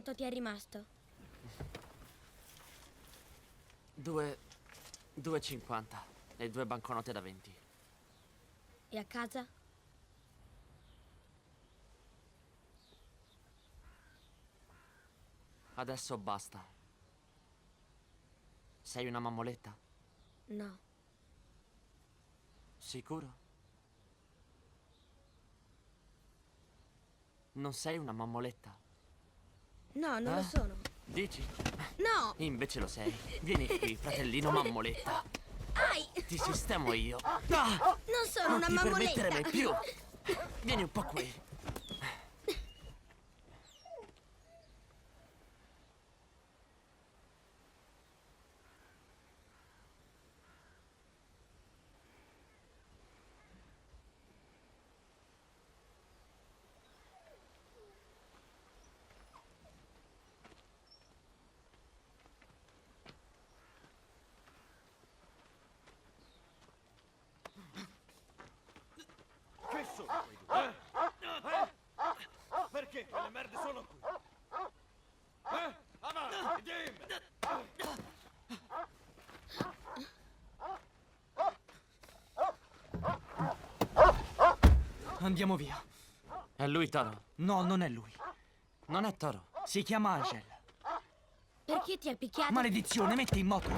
quanto ti è rimasto? 2,50 e 2 banconote da 20. E a casa? Adesso basta. Sei una mammoletta? No. Sicuro? Non sei una mammoletta? No, non lo sono. Dici? No! Invece lo sei. Vieni qui, fratellino mammoletta. Ai! Ti sistemo io. Non sono una Non ti permettere mammoletta! mai più. Vieni un po' qui. Che sono quei due? Perché quelle merde sono qui? Avanti, dimmi! Andiamo via. È lui, Toro. No, non è lui. Non è Toro. Si chiama Angel. Perché ti ha picchiato? Maledizione, metti in moto.